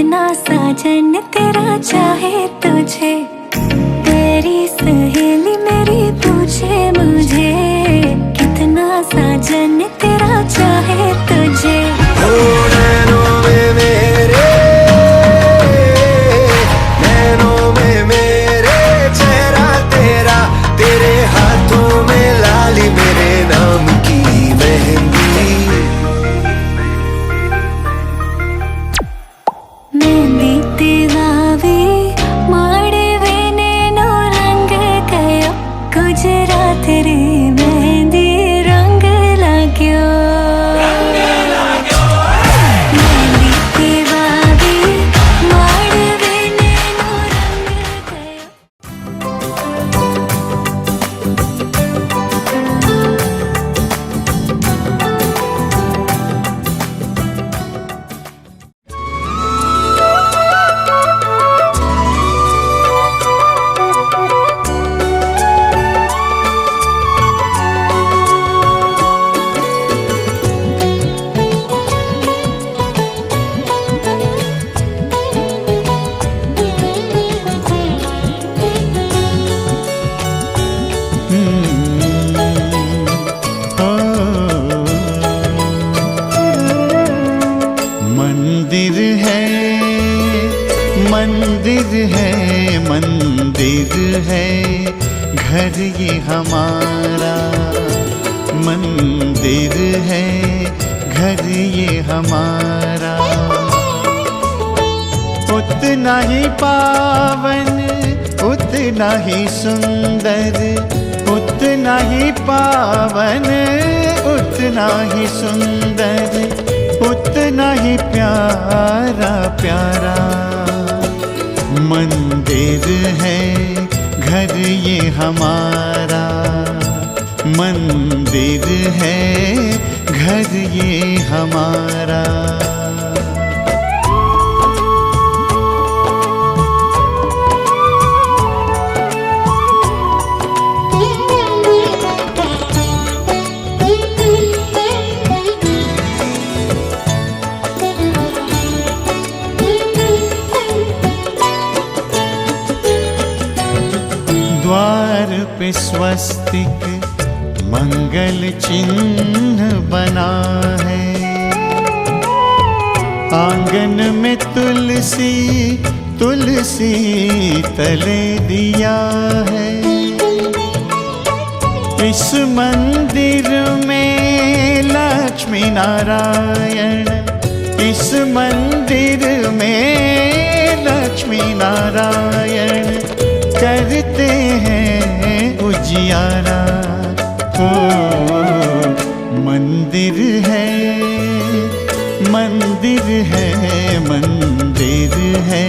कितना साजन तेरा चाहे तुझे, तेरी सहेली मेरी पूछे मुझे, कितना साजन तेरा चाहे तुझे। नैनों में मेरे, नैनों में मेरे चेहरा तेरा, तेरे हाथों में लाली मेरे नाम की मेहंदी। मेहंदी तेवावी माड़वे नैनो रंग गयो, गुजरात रे मेहंदी रंग लाग्यो। मेहंदी तेवावी माड़वे नैनो रंग गयो। मंदिर है, मंदिर है, मंदिर है घर ये हमारा, मंदिर है घर ये हमारा। उतना ही पावन, उतना ही सुंदर, उतना ही पावन, उतना ही सुंदर, उतना ही प्यारा प्यारा। मंदिर है घर ये हमारा, मंदिर है घर ये हमारा। द्वार पे स्वस्तिक मंगल चिन्ह बना है, आंगन में तुलसी तुलसी तले दिया है। इस मंदिर में लक्ष्मी नारायण, इस मंदिर में लक्ष्मी नारायण करते हैं उजियारा। ओ मंदिर है, मंदिर है, मंदिर है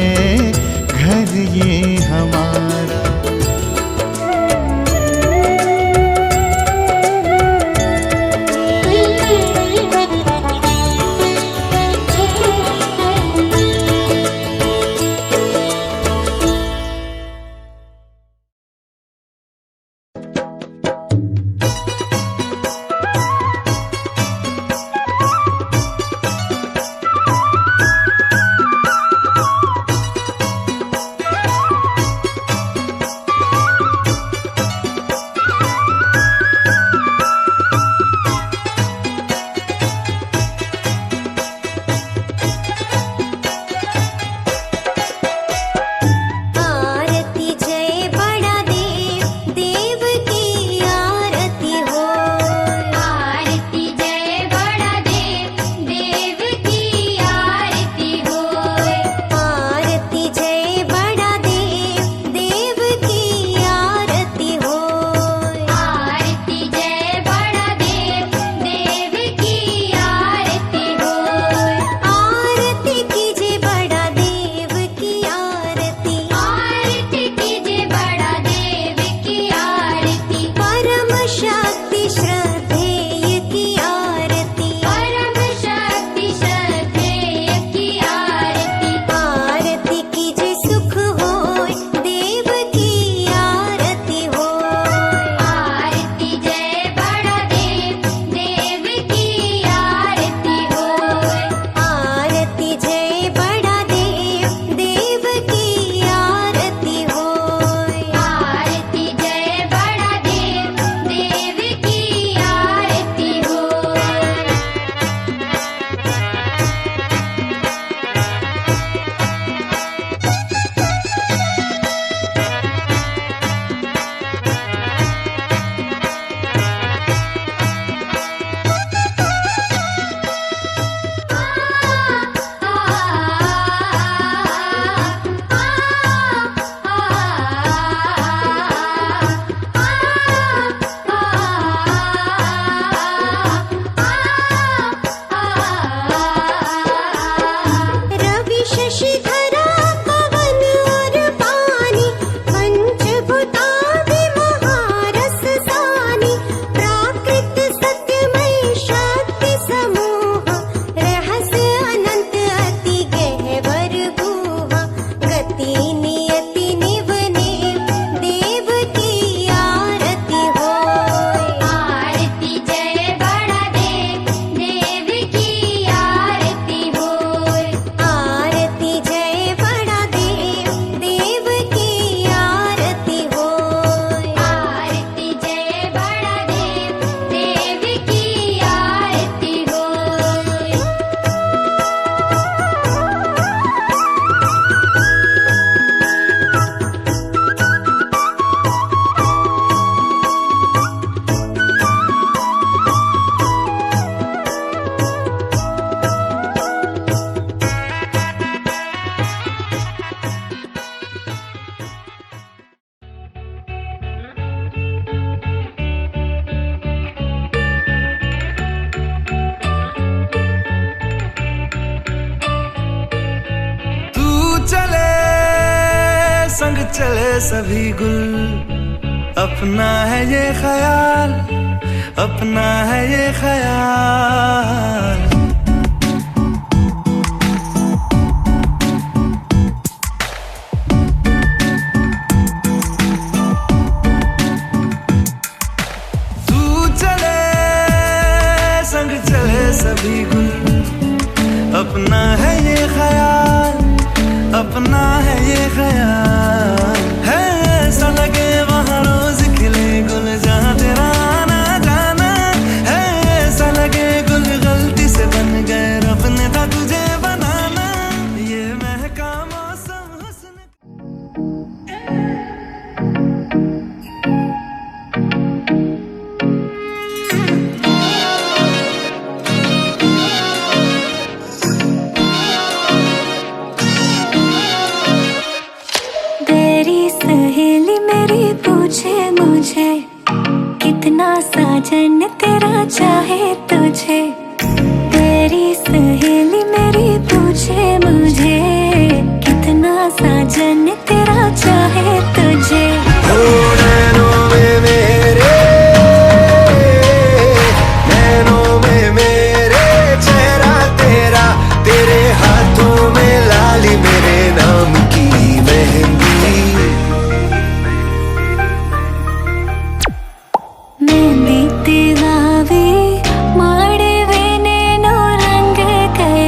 घर ये हमारा। संग चले सभी गुल, अपना है ये ख्याल, अपना है ये ख्याल। तू चले संग चले सभी गुल, अपना है ये ख्याल, अपना है ये ख्याल। है ऐसा लगे वहाँ रोज खिले गुल जहाँ तेरा आना जाना, है ऐसा लगे गुल गलती से बन गए रब ने था तुझे बनाना। ये महका मौसम हुस्न तेरी सहेली मेरी पूछे मुझे, कितना साजन तेरा चाहे तुझे। तेरी सहेली मेरी पूछे मुझे, कितना साजन तेरा चाहे तुझे। हो नैनों में मेरे, नैनों में मेरे चेहरा तेरा, तेरे हाथों में लाली मेरे नाम की मेहंदी। मेहंदी तेवावे माड़वे नैनो रंग गया।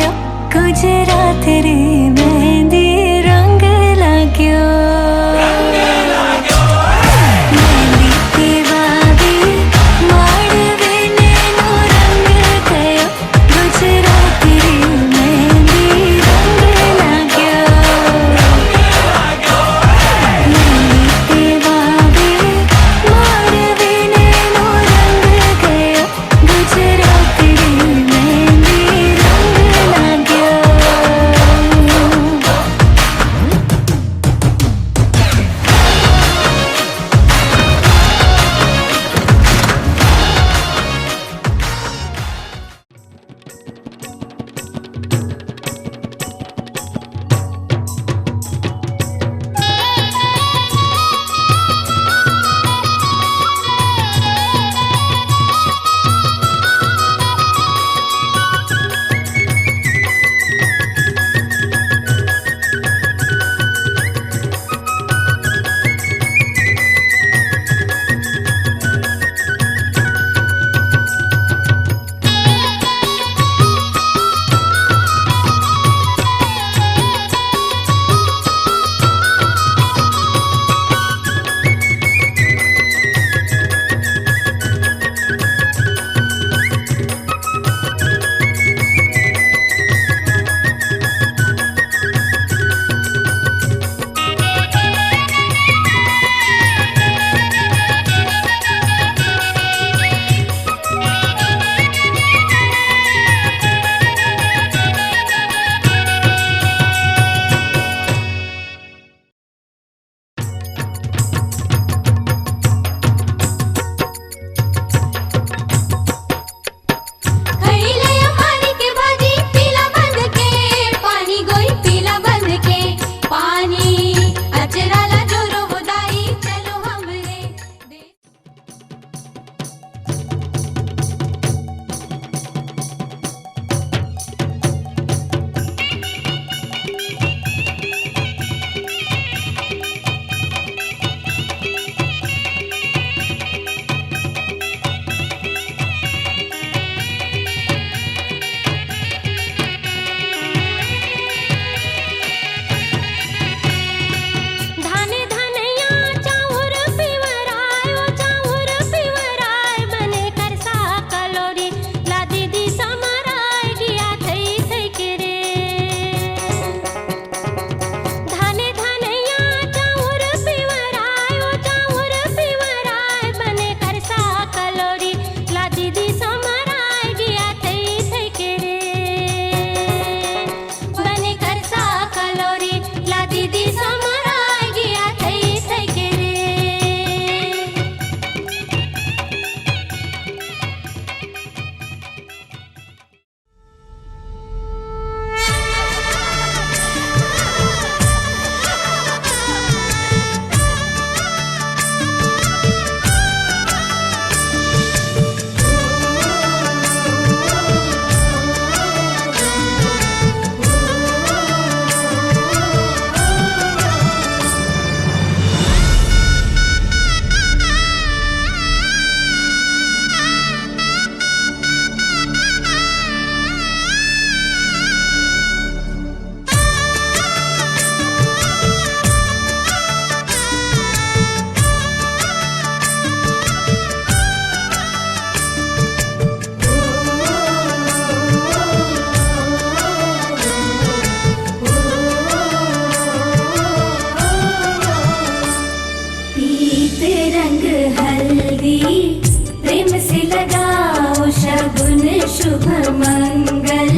हल्दी प्रेम से लगाओ शगुन शुभ मंगल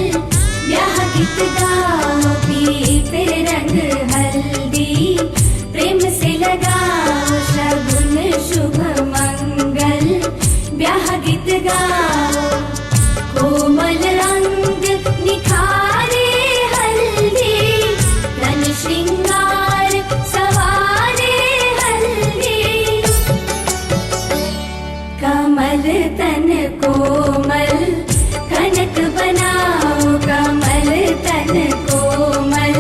ब्याह गीत गाओ पीते रंग हल्दी प्रेम से लगाओ शगुन शुभ मंगल ब्याह गीत गाओ कोमल अंग निखारे हल्दी तन श्रृंगार सवारे हल्दी कमल तन कोमल कनक बनाओ कमल तन कोमल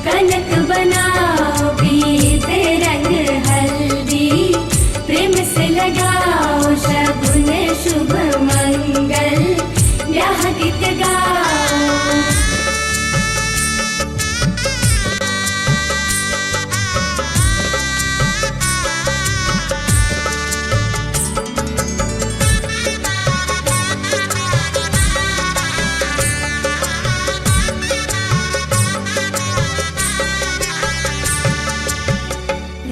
कनक बनाओ पीते रंग हल्दी प्रेम से लगाओ शगुन शुभ मंगल ब्याह गीत गाओ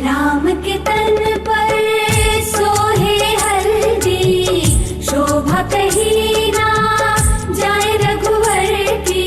राम के तन पर सोहे हल्दी शोभा कहीं ना जाए रघुवर की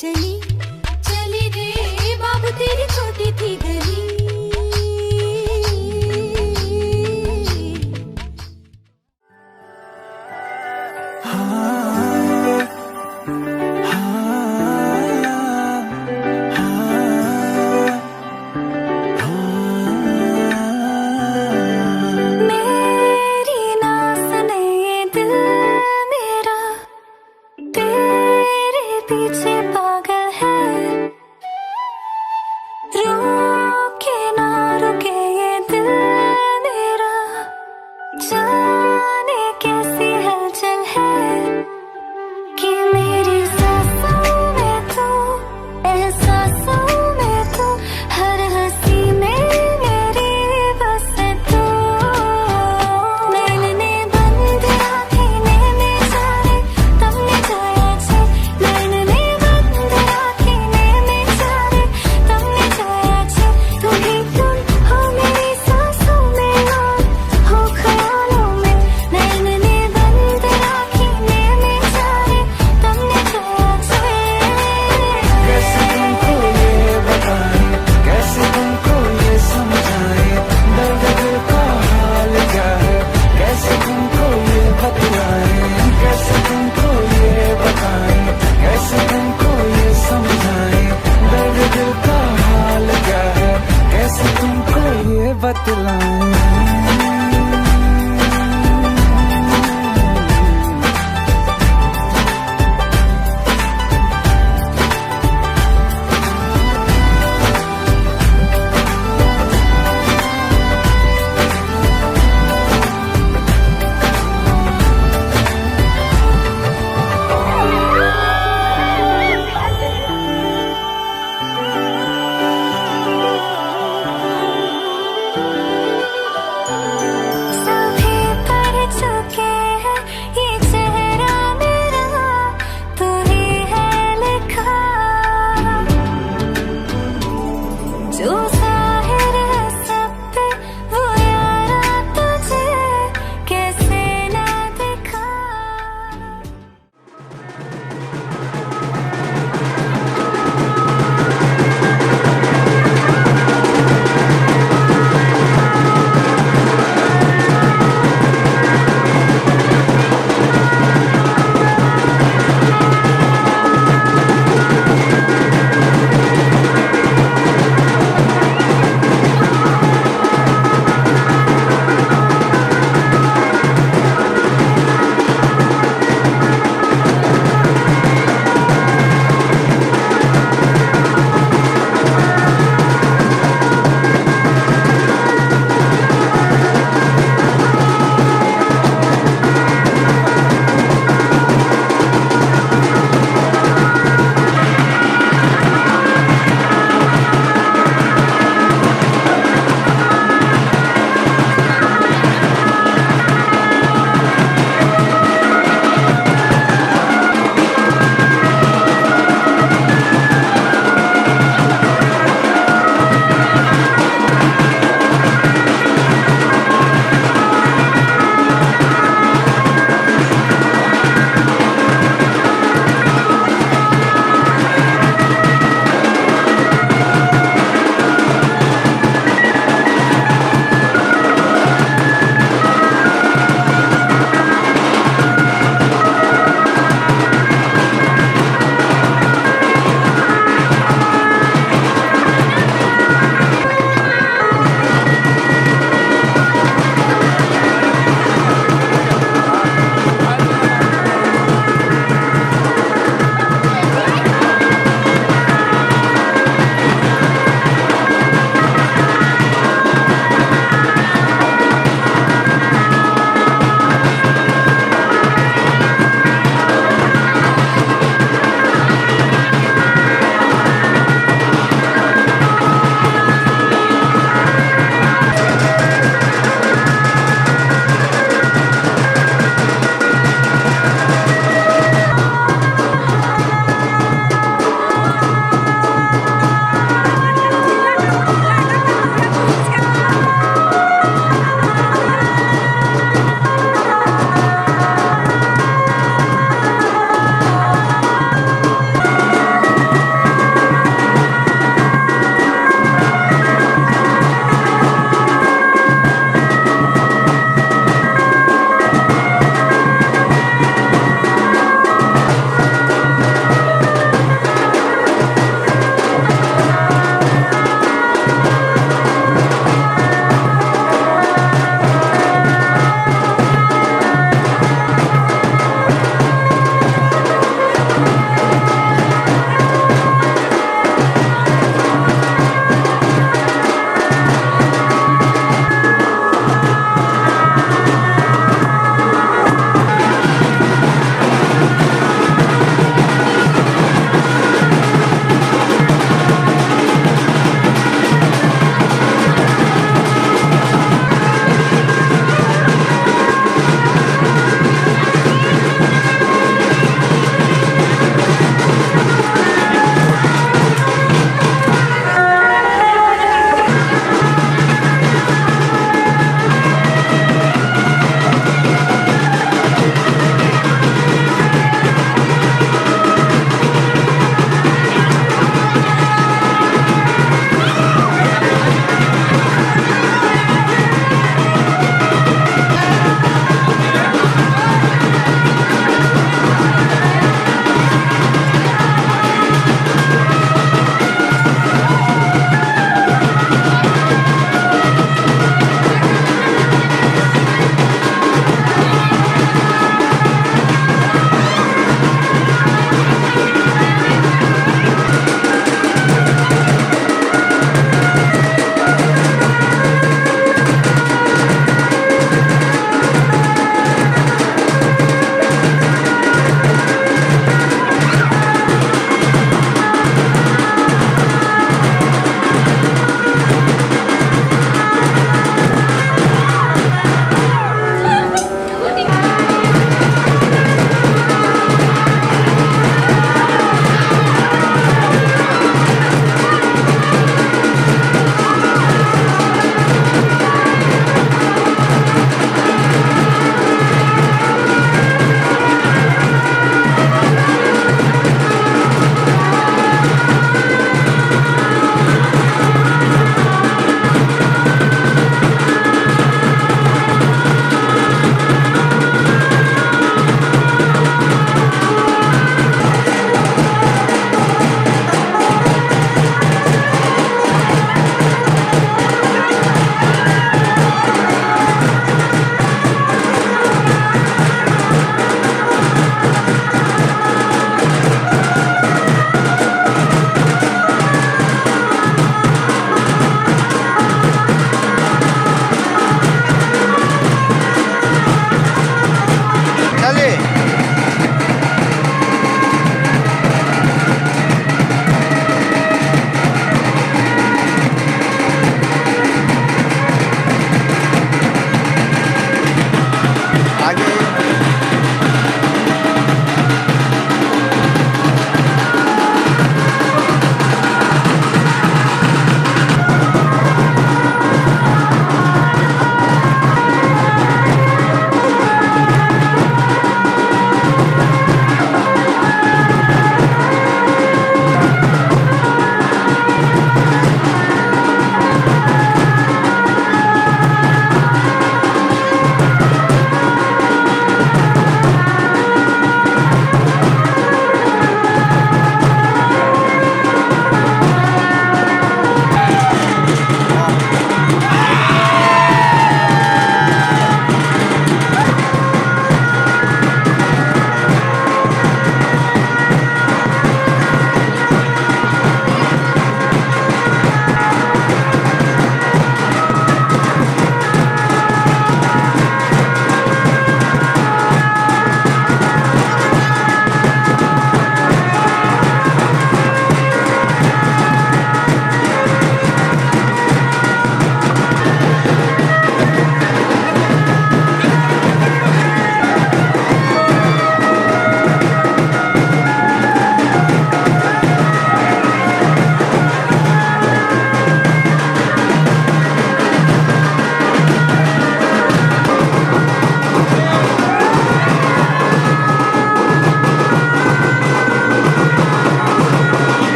चली चली रे बाबू तेरी छोटी थी गली।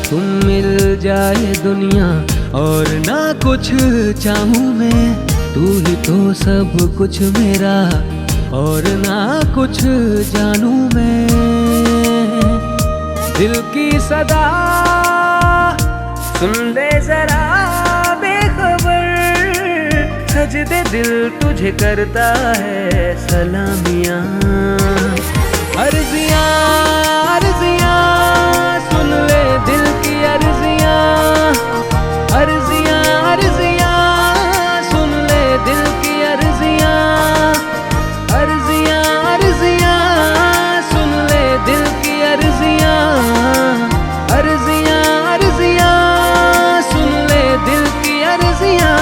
तुम मिल जाए दुनिया और ना कुछ चाहूँ मैं, तू ही तो सब कुछ मेरा और ना कुछ जानूं मैं। दिल की सदा सुन ले जरा बेखबर, सजदे दिल तुझे करता है सलामियाँ। अर्जियाँ अर्जियाँ सुन ले दिल की अर्जियाँ, अर्जियाँ अर्जियाँ सुन ले दिल की अर्जियाँ, अर्जियाँ अर्जियाँ सुन ले दिल की अर्जियाँ, अर्जियाँ अर्जियाँ सुन ले दिल की अर्जियाँ।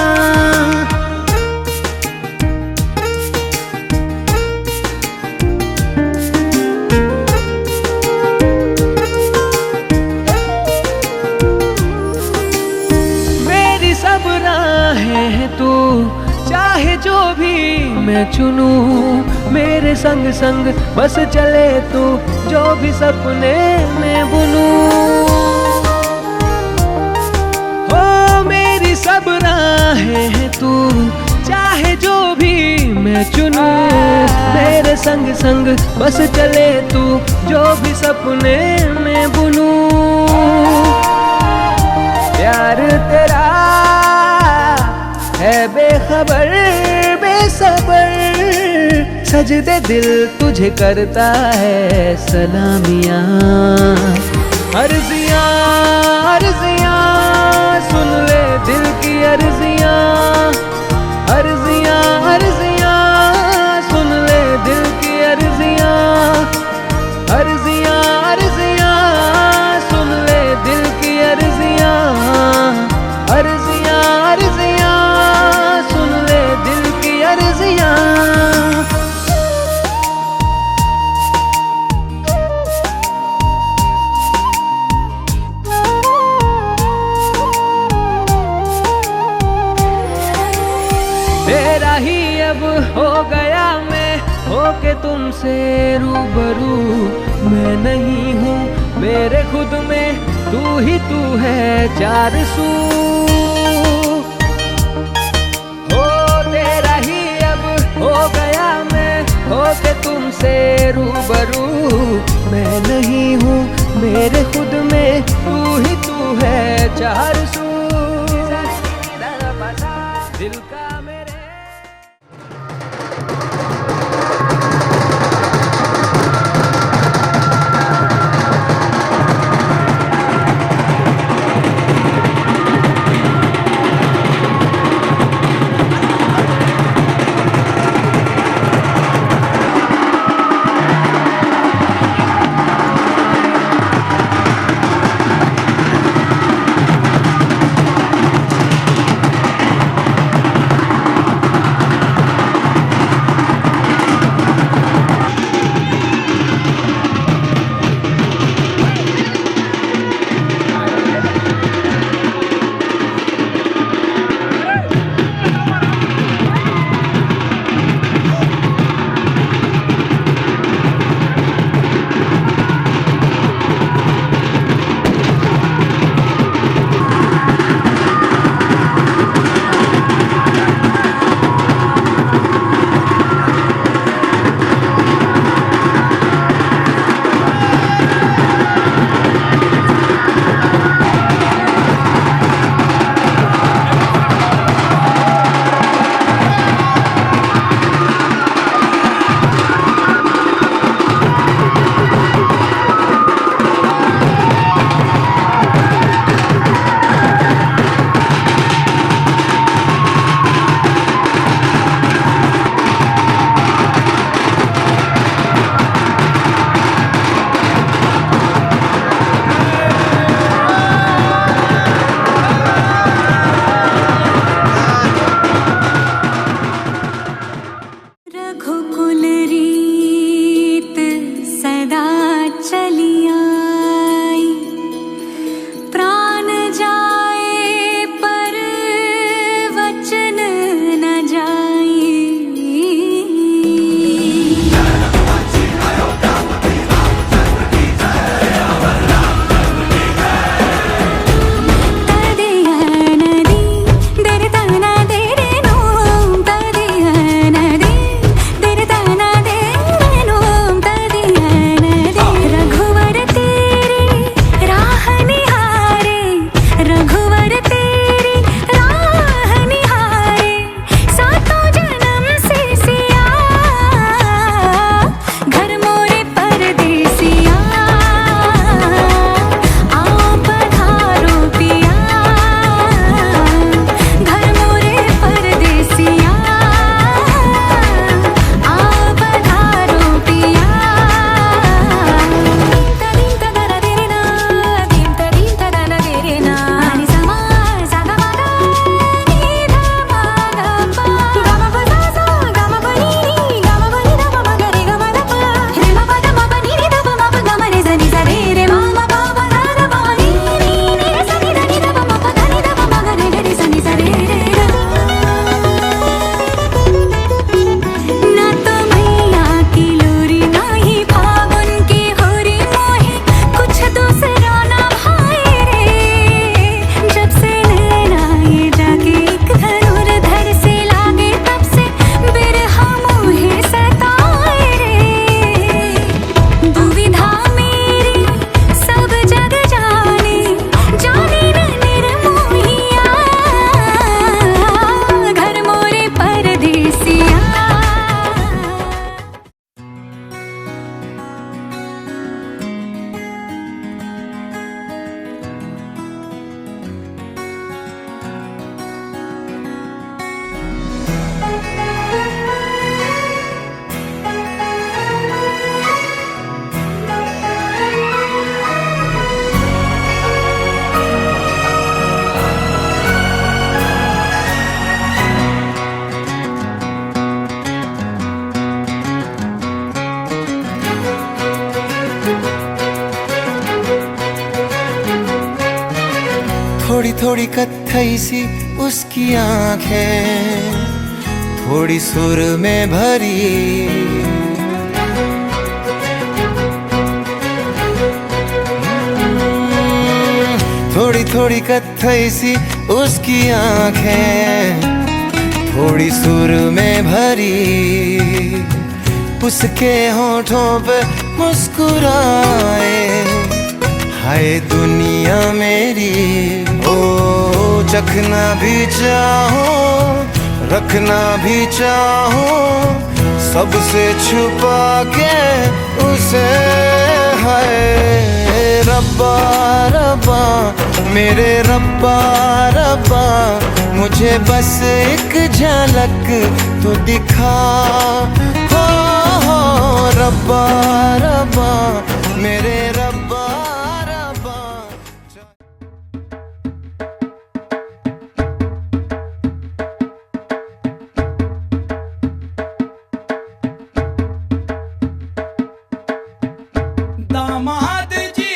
सब राहें हैं तू चाहे जो भी मैं चुनूं, मेरे संग संग बस चले तू जो भी सपने में बुनूं। हो मेरी सब राहें हैं तू चाहे जो भी मैं चुनूं, मेरे संग संग बस चले तू जो भी सपने में बुनूं। प्यार तेरा है बेखबर बेसबर, सजदे दिल तुझे करता है सलामियाँ। अर्जियाँ अर्जियाँ सुन ले दिल की अर्जियाँ, अर्जियाँ अर्जियाँ सुन ले दिल की अर्जियाँ, अर्जियाँ अर्जियाँ सुन ले दिल की अर्जियाँ, अर्जियाँ अर्जियाँ सुन ले दिल की अर्जियाँ। तेरा ही अब हो गया मैं होके तुमसे रूबरू, मैं नहीं हूँ मेरे खुद में, तू ही तू है चार सू। हो तेरा ही अब हो गया मैं होके तुमसे रूबरू, मैं नहीं हूँ मेरे खुद में, तू ही तू है चार सू। दिल का मेरे थोड़ी कत्थई सी उसकी आंखें, थोड़ी सुर में भरी। थोड़ी थोड़ी कत्थई सी उसकी आंखें, थोड़ी सुर में भरी। उसके होठों पे मुस्कुराए, हाय दुनिया मेरी। ओ चखना भी चाहो, रखना भी चाहो, सबसे छुपा के उसे। हाय रब्बा रब्बा मेरे रब्बा रब्बा, मुझे बस एक झलक तो दिखा। हो रब्बा रब्बा मेरे रब्बा रब्बा। दामाद जी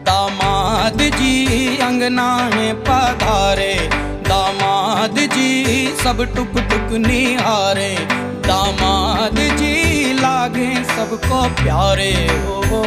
दामाद जी अंगना है पधारे, दामाद जी सब टुक टुक निहारे, दामाद जी लागे सबको प्यारे। हो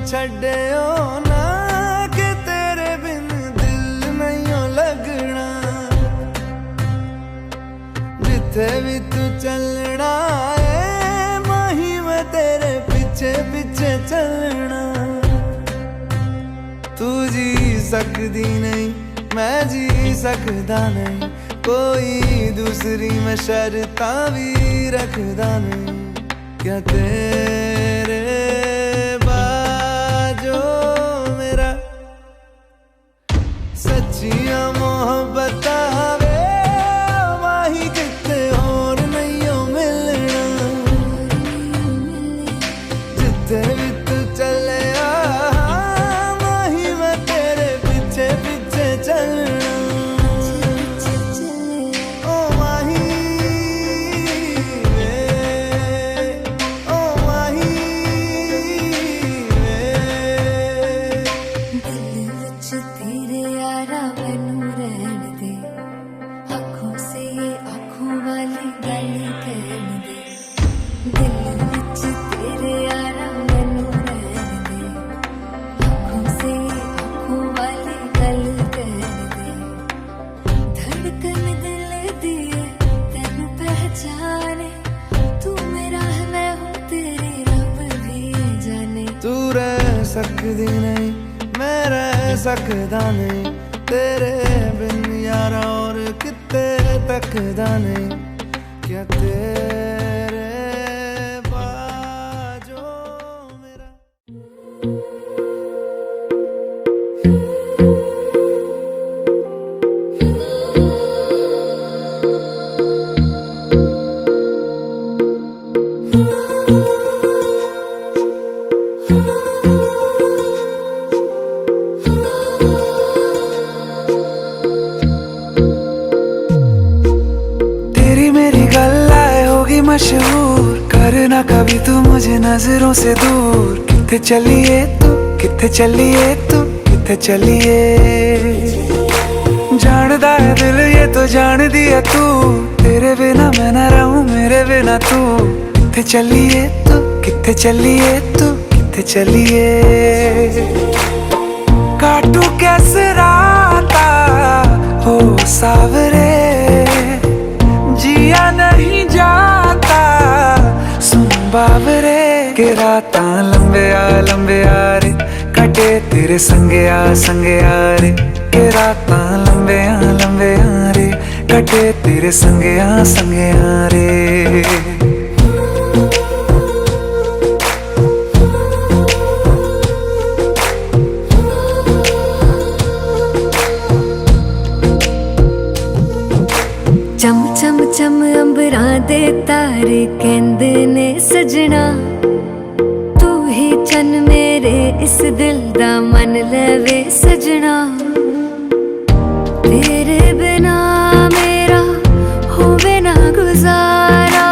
छड्डियो ना कि तेरे बिन दिल नहीं लगना। जिथे भी तू चलना है माही मैं तेरे पीछे पीछे चलना। तू जी सकदी नहीं मैं जी सकदा नहीं, कोई दूसरी मैं शर्तां भी रखदा नहीं। क्या तेरे सच्चियां मोहब्बत वे माही किते होर नहीं मिलना। जिथे भी तू चले माही मैं तेरे पीछे पीछे चलना। ओ माही ओ माही दिल विच तेरे यारा मैनू रहन दे, आँखों से ये आँखों वाली गल कहन दे। दिल विच तेरे यारा मैनू रहन दे, आँखों से ये आँखों वाली गल कहन दे। धड़कन दिल दी तेन पहचाने, तू मेरा है मैं हूँ तेरी रब भी जाने। तू रह सकदी नहीं मैं रह सकदा नहीं, तेरे बिन यारा और किते तकदा नहीं। क्या तेरे बाजो मेरा। मशहूर करना कभी तू मुझे नजरों से दूर। किथे चलिए तू किथे चलिए तू किथे चलिए, जानदा है दिल ये तो जान दिया तू। तेरे बिना मैं ना रहूं मेरे बिना तू, किथे चलिए तू, किथे चलिए तू, किथे चलिए। काटू कैसे राता हो सावरे, जिया नहीं जाता सुन बावरे। के राता लंबे आ रे, कटे तेरे संगे आ रे। के राता लंबे आ रे, कटे तेरे संगे आ रे। चम चम चम अंबरां दे तारे कहंदे ने सजना, तू ही चन मेरे इस दिल दा मन लवे सजना। तेरे बिना मेरा होवे ना गुजारा,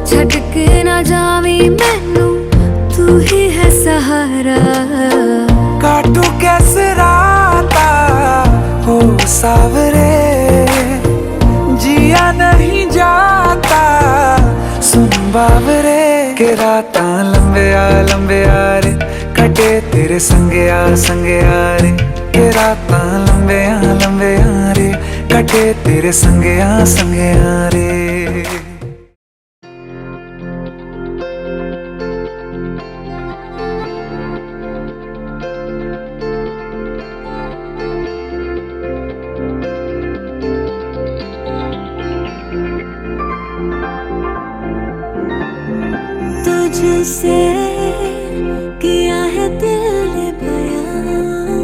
छड़ के ना जावी मैनू तू ही है सहारा। काटू कैसे राता हो सावरे, जिया नहीं जाता सुन बावरे। के राता लंबे आ रे, कटे तेरे संगे आ रे। के राता लंबे आ रे, कटे तेरे संगे आ रे। तुझसे किया है दिल ने बयां,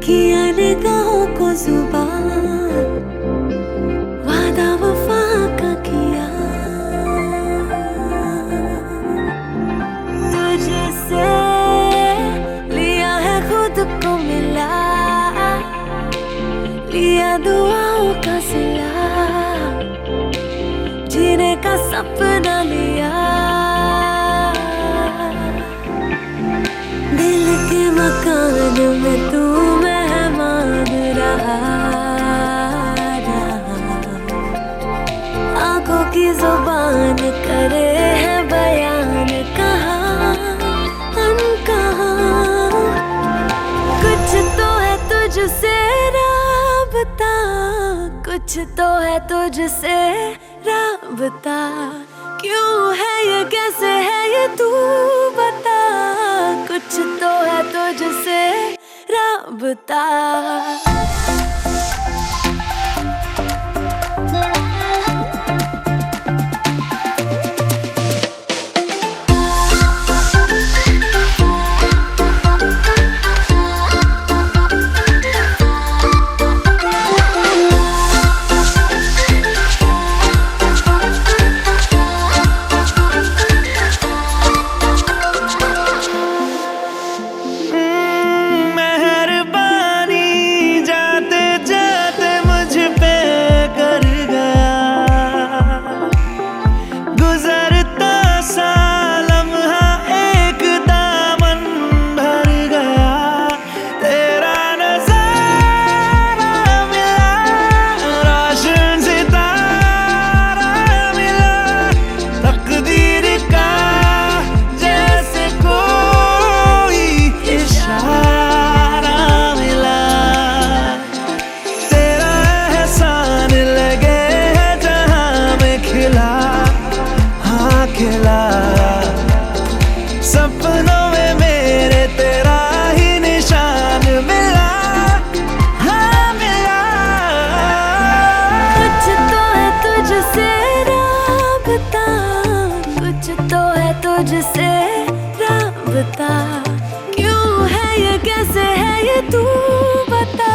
किया निगाहों को जुबान, वादा वफा का किया। तुझसे लिया है खुद को मिला, लिया दुआओं का सिला, जीने का सपना लिया। दिल के मकान में तू मेहमान रहा, आंखों की जुबान करे है बयान कहाँ अनकहा। कुछ तो है तुझसे राबता, कुछ तो है तुझसे राबता। क्यों है ये, कैसे है ये, तू बता। कुछ तो है तुझसे राबता। सपनों में मेरे तेरा ही निशान मिला, हाँ मिला। कुछ तो है तुझसे राबता, कुछ तो है तुझसे राबता। क्यों है ये, कैसे है ये, तू बता।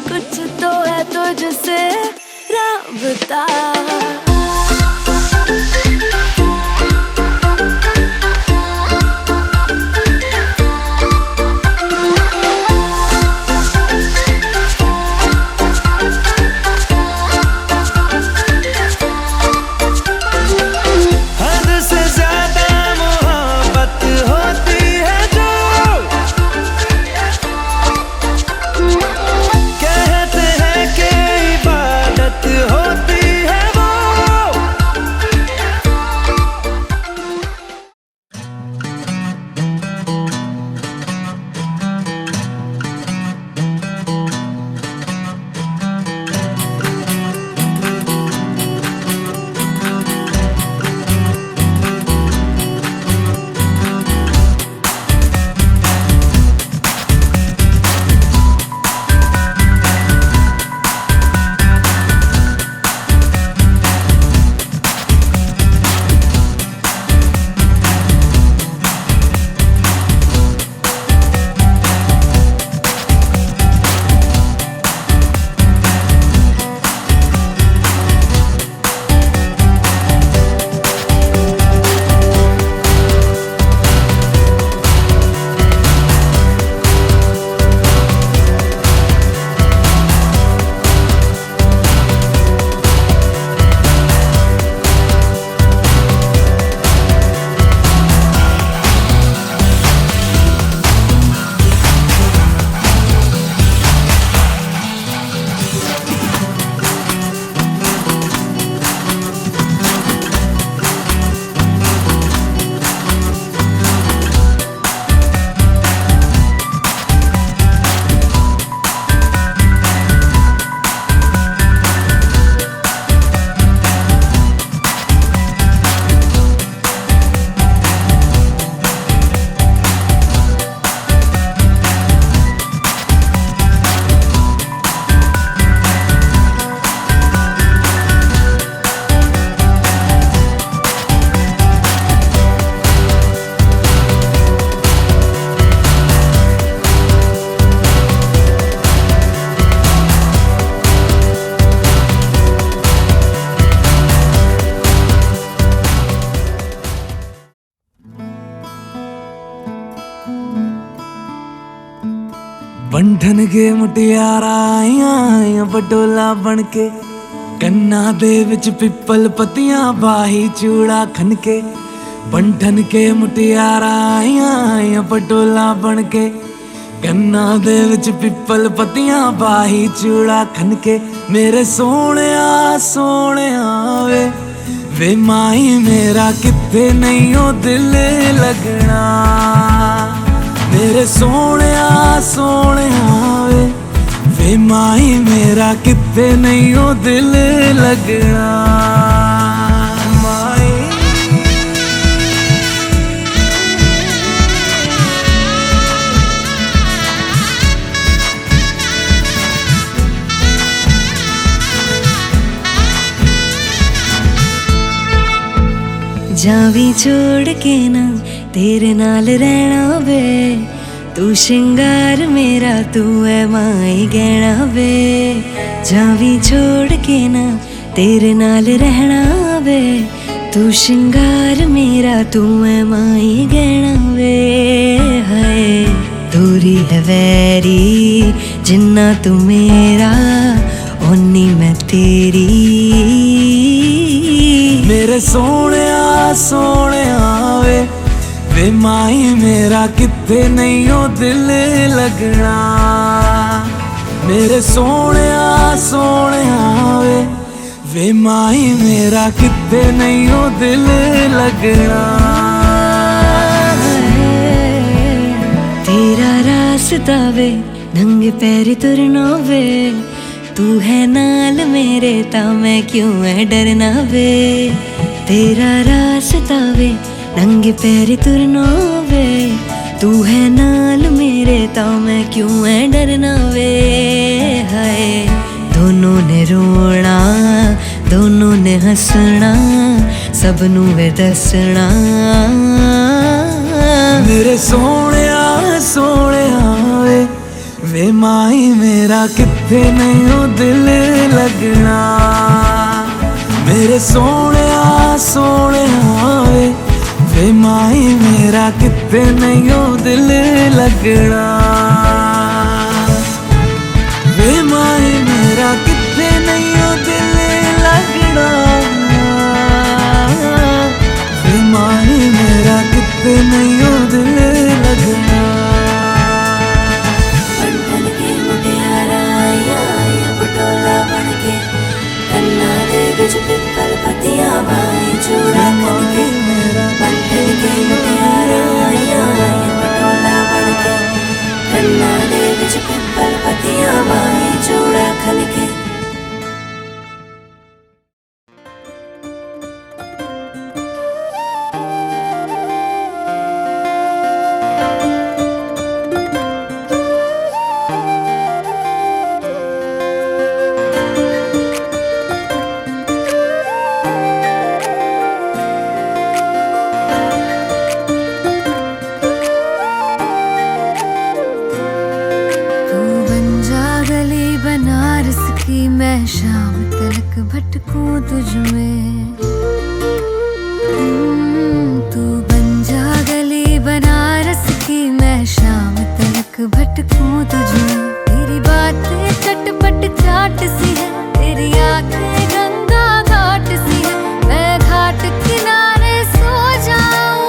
कुछ तो है तुझसे राबता। कहते हैं कि इबादत होती है बंधन के मुटियारा आइयां पटोला बन के कन्ना दे विच पिपल पत्तियां बाही चूड़ा खन के बंधन के मुटियारा आइयां पटोला बन के कन्ना दे विच पिपल पत्तियां बाही चूड़ा खन के मेरे सोहणिया सोहणिया वे माई मेरा किथे नहीं ओ दिल लगना मेरे सोहणिया सोहणिया वे माई मेरा किथे नहीं ओ दिल लगना माई जावी छोड़ के ना तेरे नाल रहना वे तू श्रृंगार मेरा तू है माई गहना वे जावी छोड़ के ना तेरे नाल रहना वे तू श्रृंगार मेरा तू है माई गहना वे हाय दूरी है वैरी जिन्ना तू मेरा ओनी मैं तेरी मेरे सोहणिया सोहणिया वे माई मेरा किथे नहीं ओ दिल लगना मेरे सोहणिया सोहणिया वे माई मेरा किथे नहीं ओ दिल लगना तेरा रास्ता वे नंगे पैर तुरना वे तू है नाल मेरे ता मैं क्यों है डरना वे तेरा रास्ता वे नंगे पैर तुरना वे तू है नाल मेरे ता मैं क्यों है डरना वे हाय दोनों ने रोना दोनों ने हंसना सबनू वे दसना मेरे सोहणिया सोहणिया वे माई मेरा किथे नहीं ओ दिल लगना मेरे सोहणिया सोहणिया वे माई मेरा किथे नहीं ओ दिल लगना वे माई मेरा किथे नहीं ओ दिल लगना वे माई मेरा किथे नहीं ओ दिल लगना पिपल पतियां बाई चूड़ा खन के बंधन के मुटियारा पटोला बन के कन्ना दे विच पिपल पतियां बाई चूड़ा खन के मैं शाम तलक भटकूं तुझ में तू बन जा गली बनारस की मैं शाम तलक भटकूं तुझ में तेरी बातें चटपट चाट सी है तेरी आंखें गंगा घाट सी है मैं घाट किनारे सो जाऊं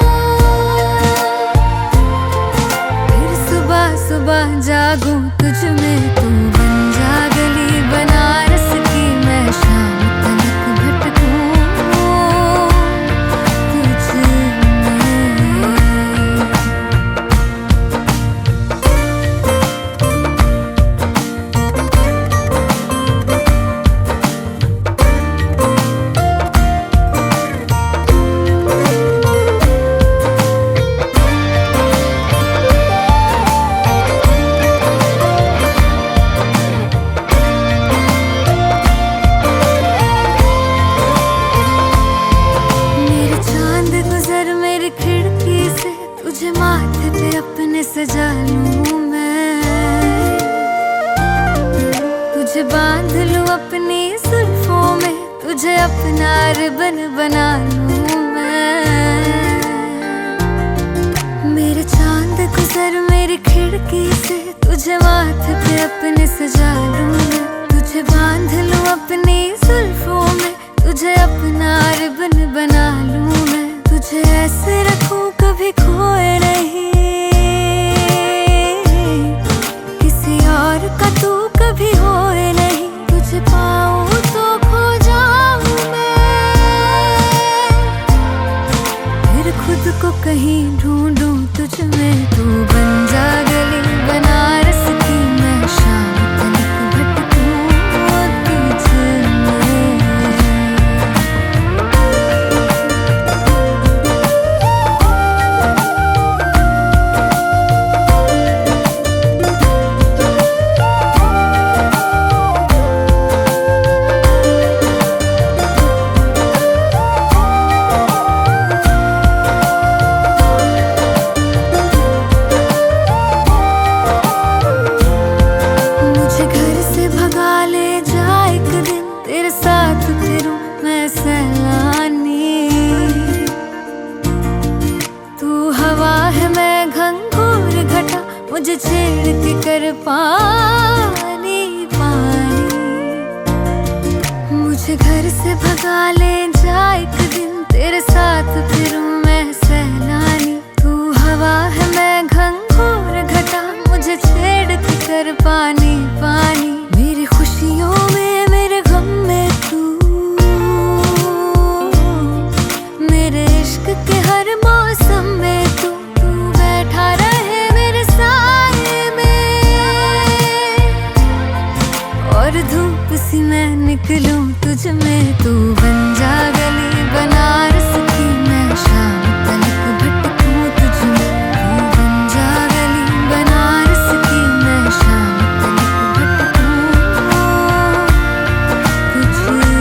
फिर सुबह सुबह जागूं तुझ में तू बन जा गली बनारस की मैं शाम तलक भटकूं तुझ में सजा लूं मैं तुझे बांध लूं अपनी जुल्फों में तुझे अपना रिबन बना लूं मैं मेरे चांद गुजर मेरी खिड़की से तुझे माथे पे अपने सजा लूं मैं, तुझे बांध लूं अपनी जुल्फों में, तुझे अपना रिबन बना लूं मैं, तुझे ऐसे रखूं कभी खोए नहीं, किसी और का तू कभी होए नहीं, तुझे पाऊं तो खो जाऊं मैं, फिर खुद को कहीं ढूंढूं तुझ में, तू बन जा गली बनारस की, मैं शाम तक भटकूं तुझ में। मुझे घर से भगा ले जा एक दिन, तेरे साथ फिरूं मैं सैलानी, तू हवा है मैं घंघोर घटा, मुझे छेड़ के कर पानी पानी, मुझे घर से भगा ले जा एक दिन, तेरे साथ फिरूं मैं सैलानी, तू हवा है मैं घंघोर घटा, मुझे छेड़ के कर पानी पानी, मेरी खुशियों में मेरे गम में तू, मेरे इश्क के हर मौसम में तू, तू बैठा रहे मेरे साए में, और धूप सी मैं निकलूं तुझ में, तू बन जा गली बनारस की, मैं शाम तक भटकूं तुझ में, तू बन जा गली बनारस की, मैं शाम तक भटकूं तुझ में।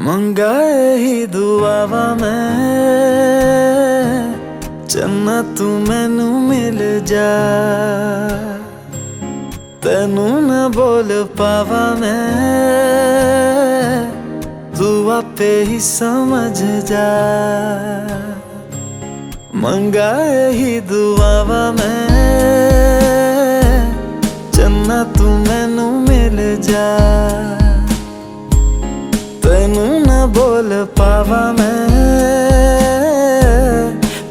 मंगाए ही दुआवा मैं चन्ना तू मैनू मिल जा, तेनू न बोल पावा मैं, तू आपे ही समझ जा, मंगाए ही दुआवा मैं चन्ना तू मैनू मिल जा, तेनू न बोल पावा मैं,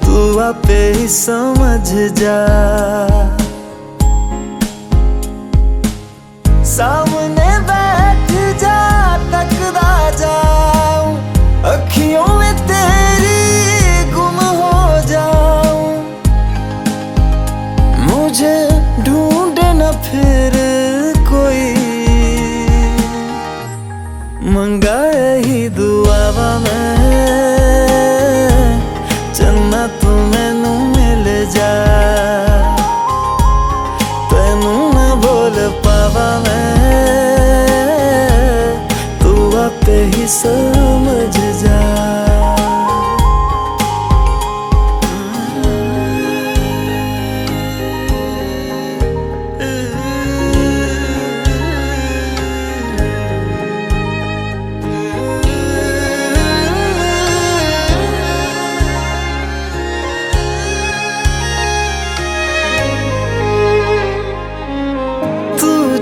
तू आपे ही समझ जा, सामने बैठ जा तकदा जाऊं, अखियों में तेरी गुम हो जाऊं, मुझे ढूंढे न फिर कोई, मंगाए ही दुआवा मैं चन्ना तू मैनू मिल जा, तेनू न बोल पावा मैं, तू आपे ही समझ जा।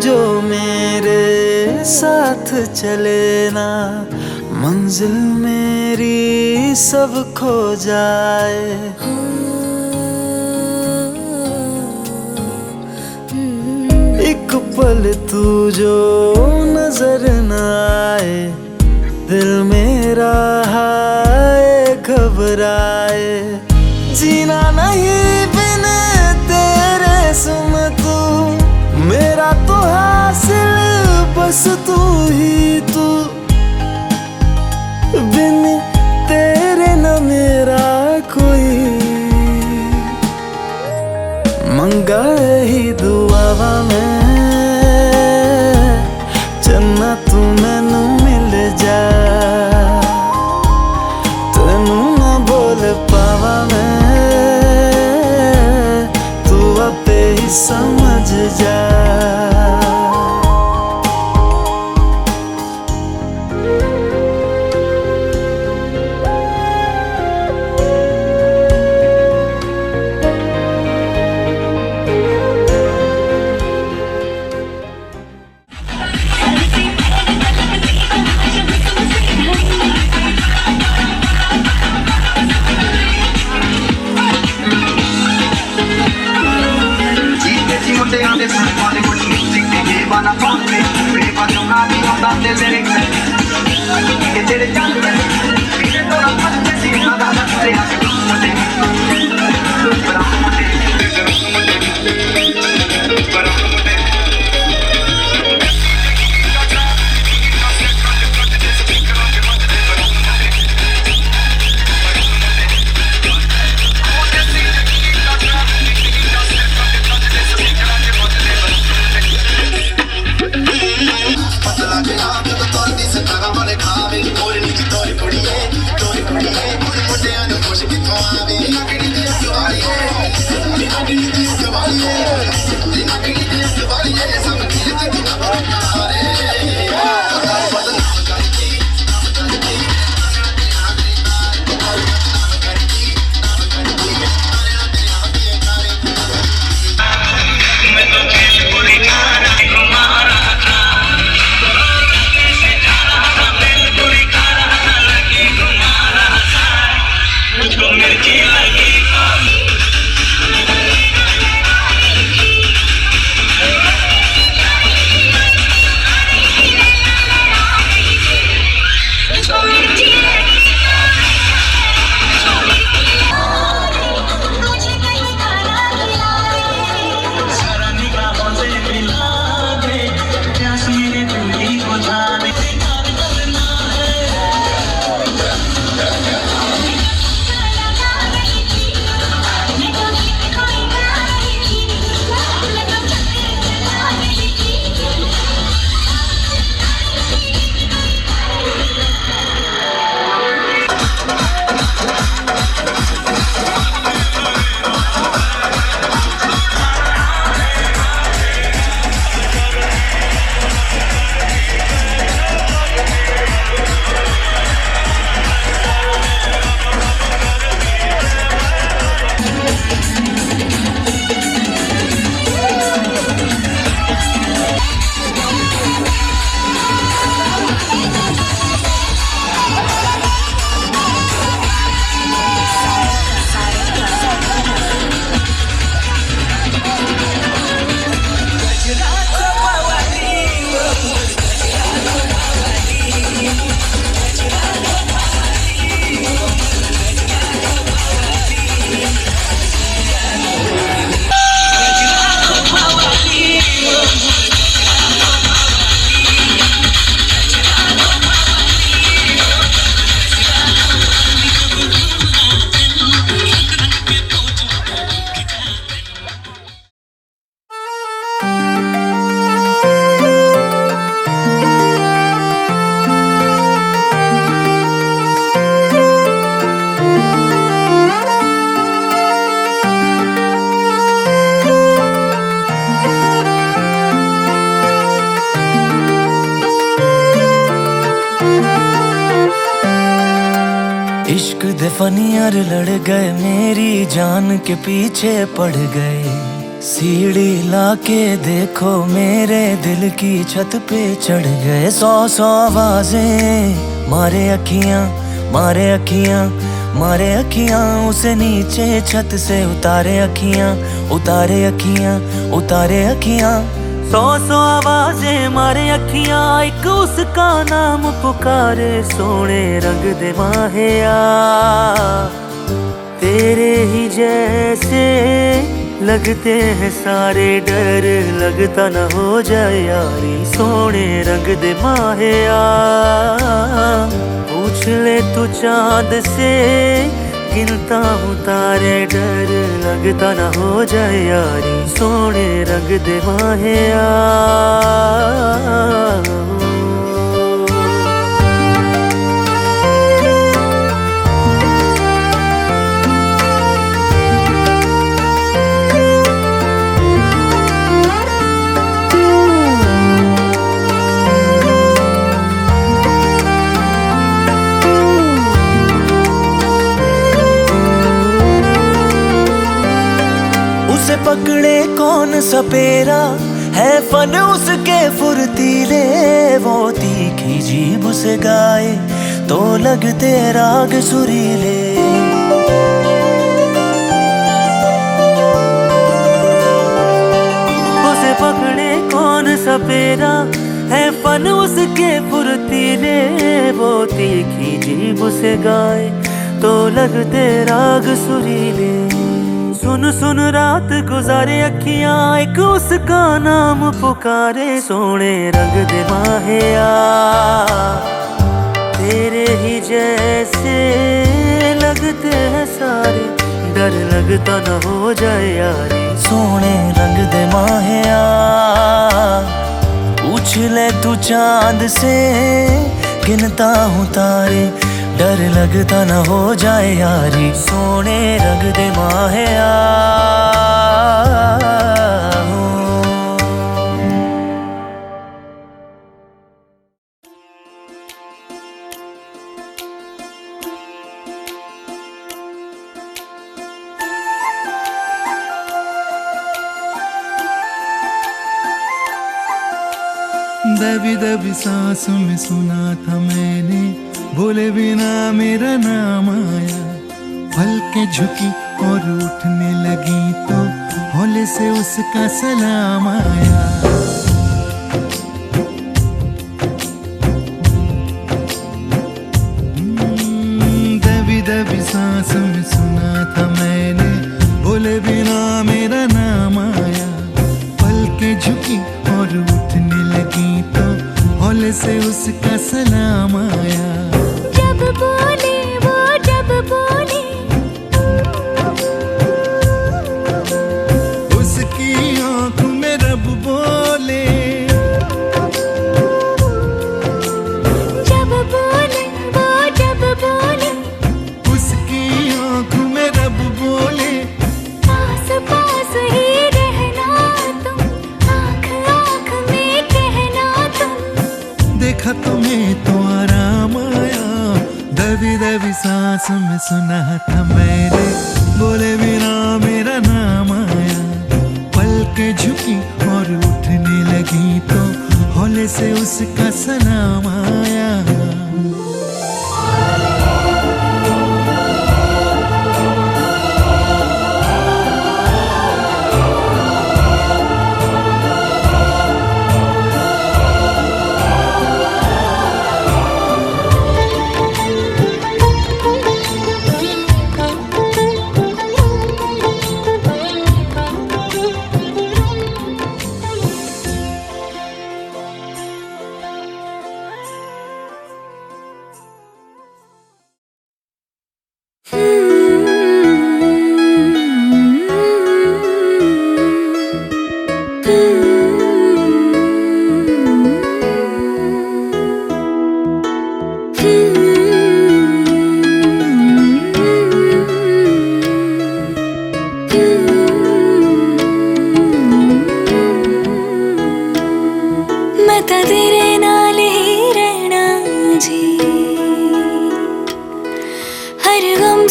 जो मेरे साथ चले ना, मंजिल मेरी सब खो जाए, एक पल तू जो नजर न आए, दिल मेरा हाय घबराए, जीना नहीं बिन तेरे सुन तू, मेरा तो हासिल बस तू ही तू, बिन तेरे न मेरा कोई, मंगाए ही दुआवा मैं चन्ना तू मैनू मिल जा। समझ जा। इश्क दे फनियार लड़ गए, मेरी जान के पीछे पड़ गए। सीढ़ी लाके देखो मेरे दिल की छत पे चढ़ गए। सौ सौ आवाजें मारे अखियां, मारे अखियां, मारे अखियां, उसे नीचे छत से उतारे अखियां, उतारे अखियां, उतारे अखियां। सौ सौ आवाजें मारे अखियां, एक उसका नाम पुकारे। सोने रंग दे माहिया तेरे ही जैसे लगते हैं सारे, डर लगता न हो जाए यारी। सोने रंग दे माहिया पूछ ले तू चांद से, गिनता हूँ तारे, डर लगता न हो जाए यारी। सोने रंग दे माहिया। पकड़े कौन सपेरा, है फन उसके फुर्तीले। वो तीखी जीभ से गाए तो लगते राग सुरीले। उसे पकड़े कौन सपेरा, है फन उसके फुर्तीले। वो तीखी जीभ से गाए तो लगते राग सुरीले। सुन सुन रात गुजारे अखियां, एक उसका नाम पुकारे। सोने रंग दे माहिया, तेरे ही जैसे लगते हैं सारे। डर लगता न हो जाए यारी। सोने रंग दे माहिया, पूछ ले तू चांद से, गिनता हूँ तारे। डर लगता न हो जाए यारी। सोने रंग दे माहिया। दबी दबी सांसों में सुना था मैंने, बोले बिना मेरा नाम आया। पलकें झुकी और उठने लगी तो हौले से उसका सलाम आया। दबी दबी सांसों में सुना था मैंने, बोले बिना मेरा नाम आया। पलकें झुकी और उठने लगी तो हौले से उसका सलाम आया। जब बोले वो जब बोले, उसकी आँख में रब बोले। जब बोले वो जब बोले, उसकी आँख में रब बोले। पास पास ही रहना तुम, आँख आँख में कहना तुम। देखा तुम्हें तो आराम आया। दबी दबी सांस में सुना था मैंने, बोले बिना मेरा नाम आया। पलकें झुकी और उठने लगी तो हौले से उसका सलाम आया।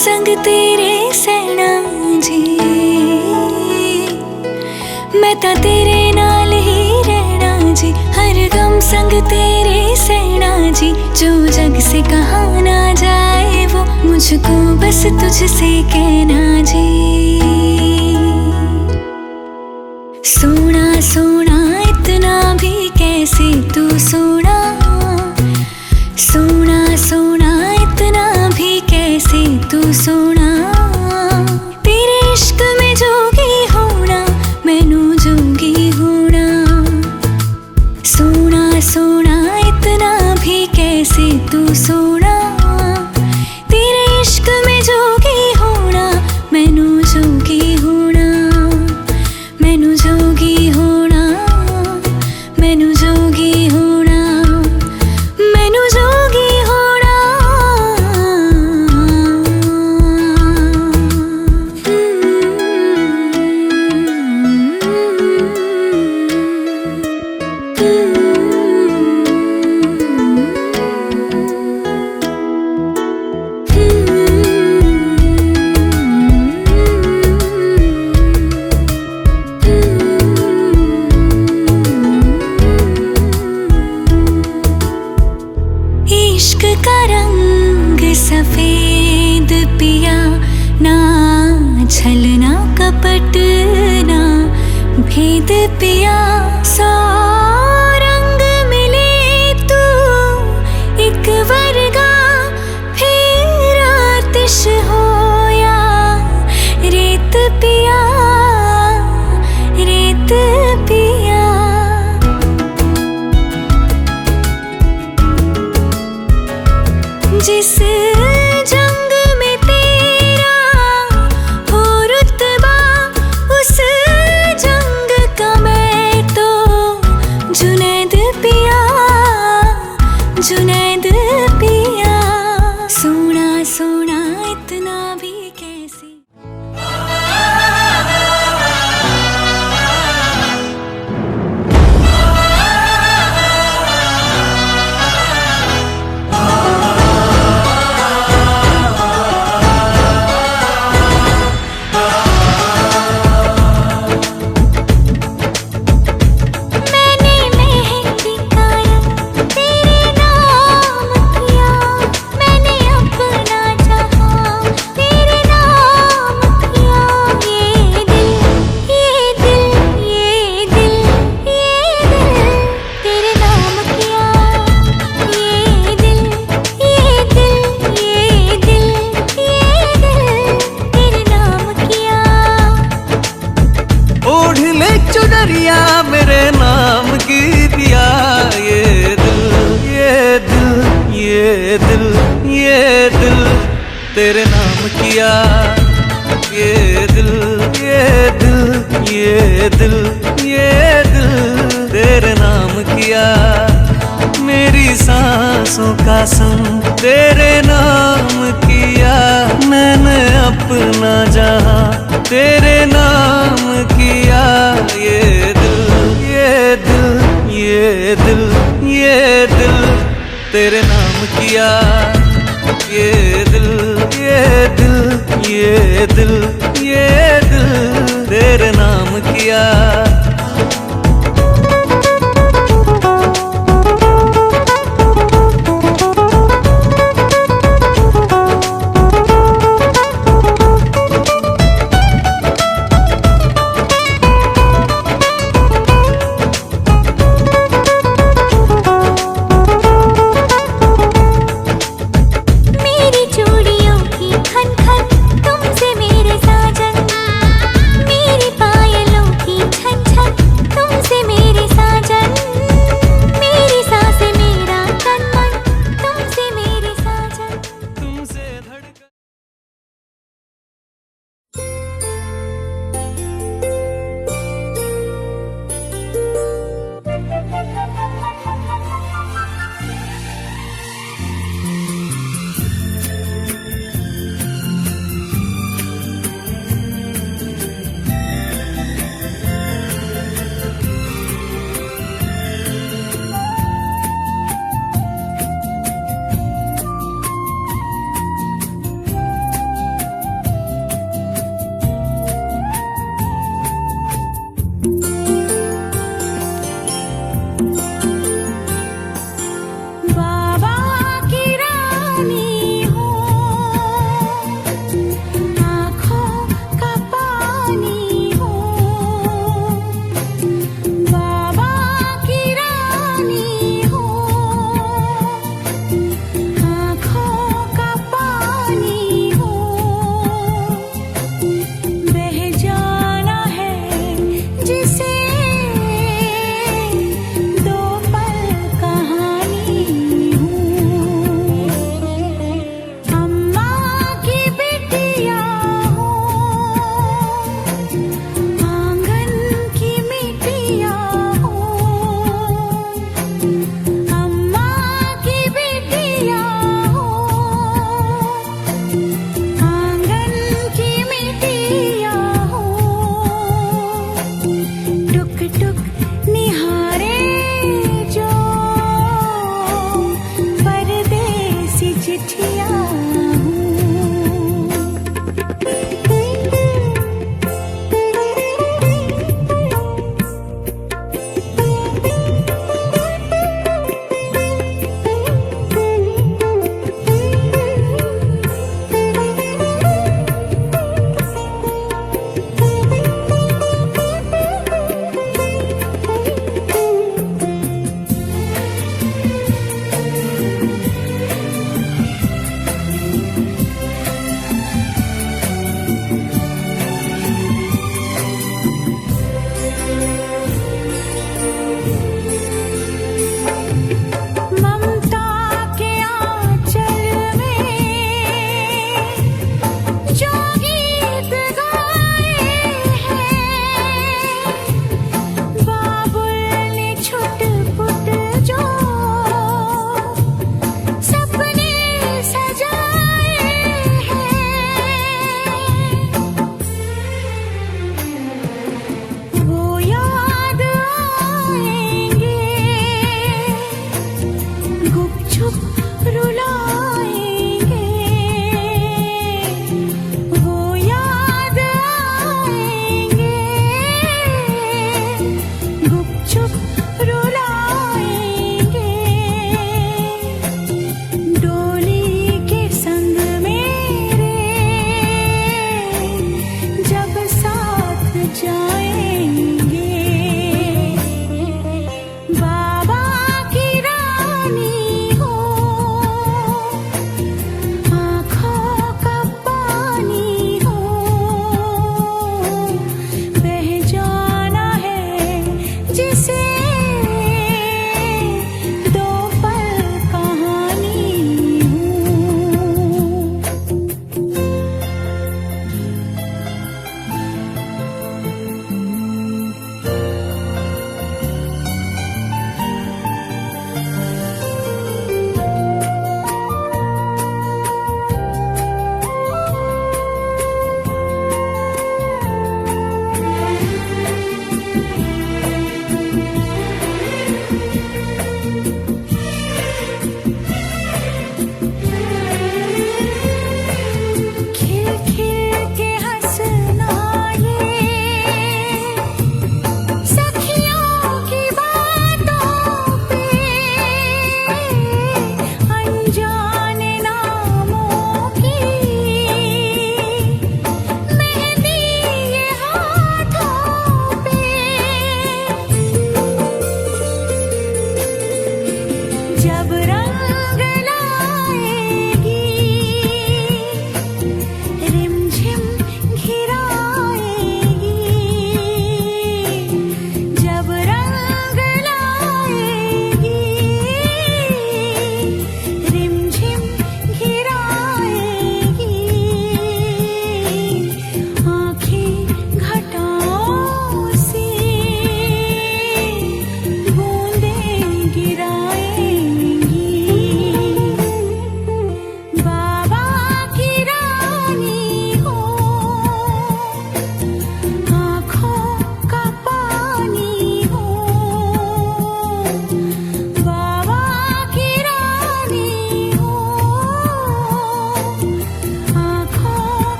संग तेरे सहना जी, मैं ता तेरे नाल ही रहना जी। हर गम संग तेरे सहना जी। जो जग से कहा ना जाए वो मुझको बस तुझसे कहना जी। सोना सोना इतना भी कैसे तू सोना, सोना सोना इतना भी कैसे तू सोना। तेरे इश्क में जोगी होना, मैनू जोगी होना। सोना सोना इतना भी कैसे तू सोना। तेरे इश्क में जोगी होना, मैनू जोगी होना। मैनू जोगी होना, मैनू जोगी होना, मैनू जोगी होना। छलना कपट ना भेद पिया, सौ रंग मिले तू एक वर्गा, फिर आतिश होया रेत पिया, रेत पिया। जिस जंग में तेरा हो रुतबा, उस जंग का मैं तो जुनैद पिया, जुनैद पिया। सोना सोना इतना भी कैसे। चुनरिया मेरे नाम की दिया, ये दिल, ये दिल, ये दिल, ये दिल तेरे नाम किया। ये दिल, ये दिल, ये दिल, ये दिल तेरे नाम किया। मेरी सांसों का संग तेरे नाम किया, मैंने अपना जहां तेरे नाम किया। ये दिल, ये दिल, ये दिल, ये दिल तेरे नाम किया।